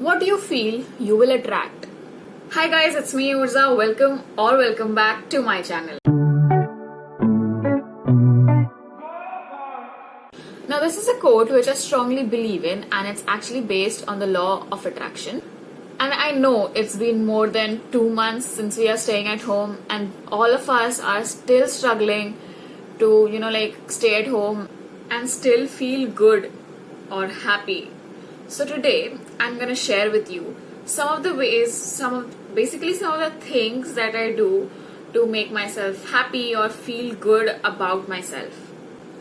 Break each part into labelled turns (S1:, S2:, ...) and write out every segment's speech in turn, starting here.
S1: What you feel, you will attract. Hi guys, it's me URZZAA. Welcome back to my channel. Now this is a quote which I strongly believe in, and it's actually based on the law of attraction. And I know it's been more than 2 months since we are staying at home, and all of us are still struggling to stay at home and still feel good or happy. So today I'm gonna share with you some of the ways, some of the things that I do to make myself happy or feel good about myself.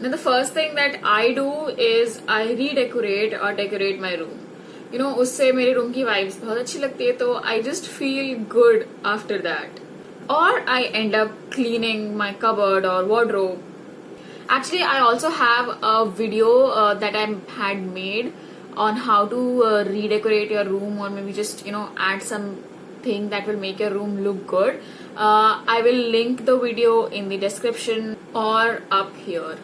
S1: Now the first thing that I do is I redecorate or decorate my room. उससे मेरे room की vibes बहुत अच्छी लगती है, तो I just feel good after that. Or I end up cleaning my cupboard or wardrobe. Actually, I also have a video that I had made on how to redecorate your room, or maybe just add something that will make your room look good. I will link the video in the description or up here.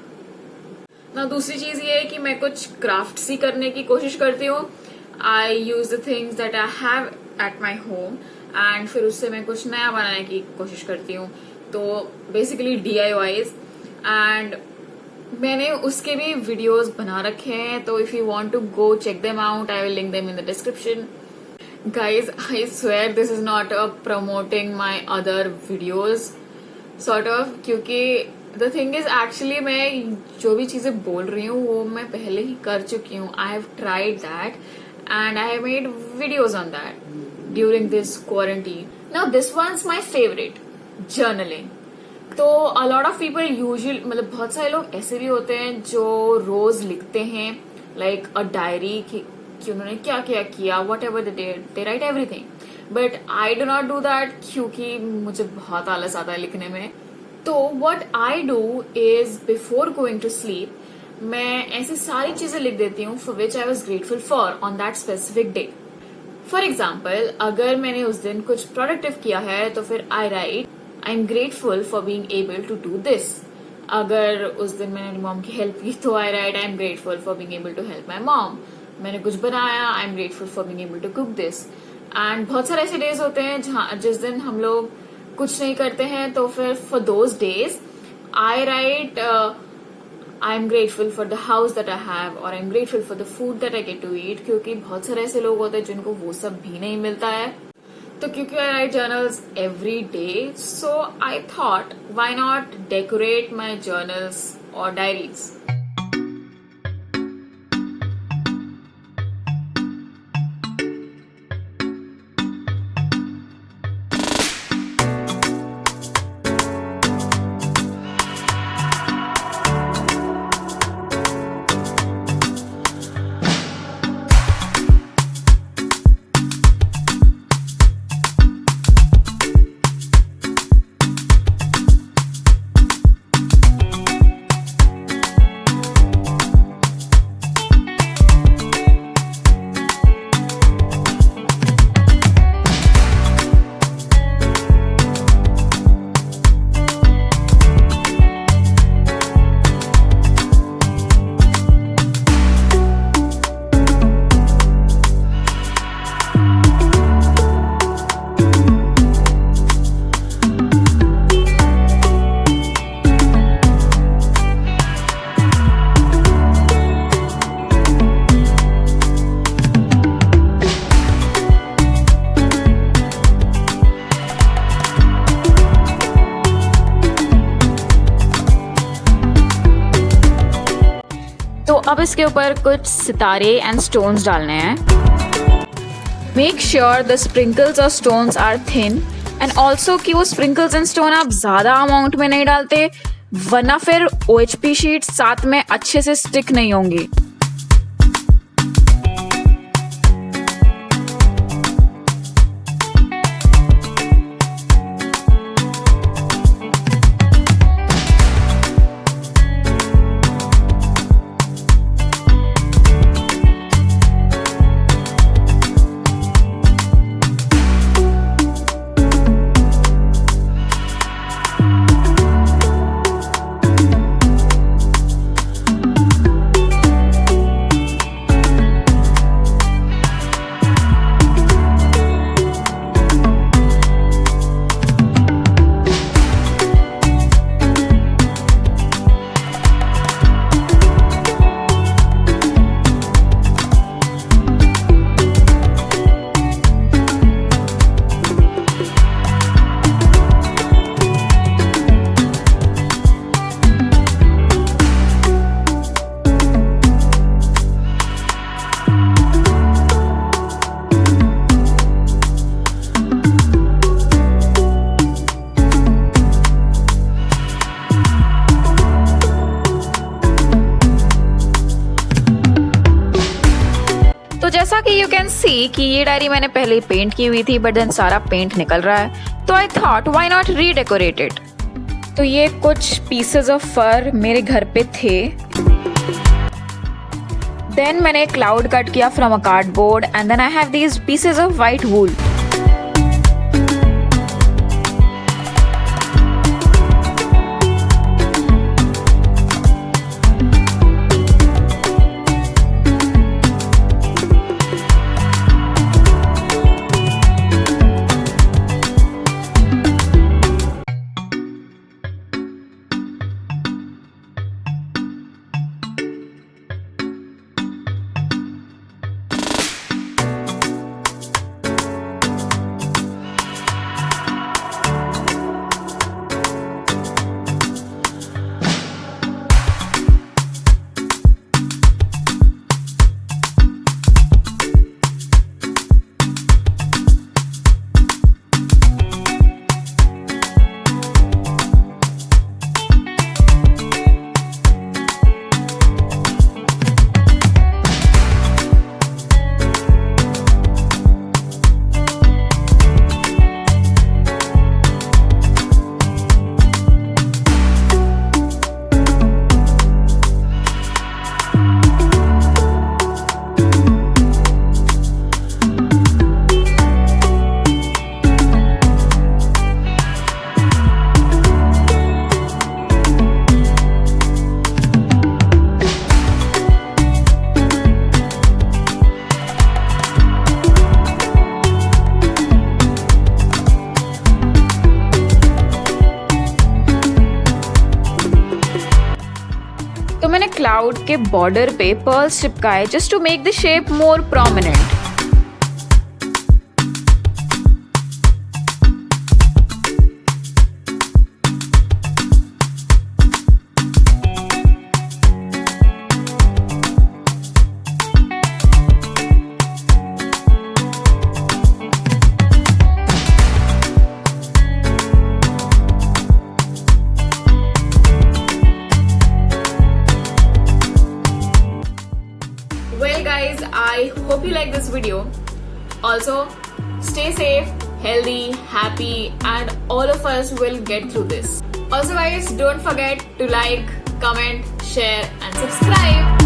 S1: Now दूसरी चीज ये है कि मैं कुछ crafts ही करने की कोशिश करती हूँ. I use the things that I have at my home and फिर उससे मैं कुछ नया बनाने की कोशिश करती हूँ. तो basically DIYs, and मैंने उसके भी वीडियोस बना रखे हैं, तो if you want to go check them out, I will link them in the description. Guys, I swear this is not promoting my other videos, sort of, क्योंकि the thing is actually मैं जो भी चीजें बोल रही हूँ वो मैं पहले ही कर चुकी हूँ. I have tried that and I have made videos on that during this quarantine. Now this one's my favorite, journaling. तो a lot of people usually, मतलब बहुत सारे लोग ऐसे भी होते हैं जो रोज लिखते हैं, like a diary कि उन्होंने क्या क्या किया, whatever they did, they write everything. But I do not do that क्योंकि मुझे बहुत आलस आता है लिखने में. तो what I do is before going to sleep, मैं ऐसी सारी चीजें लिख देती हूँ for which I was grateful for on that specific day. For example, अगर मैंने उस दिन कुछ productive किया है तो फिर I write I'm grateful for being able to do this. अगर उस दिन मैंने अपनी मॉम की हेल्प की तो I write I'm grateful for being able to help my mom. मैंने कुछ बनाया I'm grateful for being able to cook this. And बहुत सारे ऐसे डेज होते हैं जहाँ जिस दिन हम लोग कुछ नहीं करते हैं, तो फिर for those days I write I'm grateful for the house that I have, or I'm grateful for the food that I get to eat, क्योंकि बहुत सारे ऐसे लोग होते हैं जिनको वो सब भी नहीं मिलता है. तो क्योंकि I write journals every day, so I thought why not decorate my journals or diaries. तो अब इसके ऊपर कुछ सितारे एंड स्टोन्स डालने हैं. मेक श्योर द स्प्रिंकल्स और stones are thin, and also कि वो स्प्रिंकल्स एंड स्टोन आप ज़्यादा अमाउंट में नहीं डालते, वरना फिर OHP शीट साथ में अच्छे से स्टिक नहीं होंगी.
S2: you can see कि ये डायरी मैंने पहले पेंट की हुई थी, बट देन सारा पेंट निकल रहा है, तो I thought why not redecorate it. तो ये कुछ पीसेस ऑफ फर मेरे घर पे थे। देन मैंने क्लाउड कट किया from a cardboard and then I have these pieces of white wool. तो मैंने क्लाउड के बॉर्डर पे पर्ल्स चिपकाए just to make the shape more prominent.
S1: Well guys, I hope you like this video. Also, stay safe, healthy, happy, and all of us will get through this. Also guys, don't forget to like, comment, share and subscribe.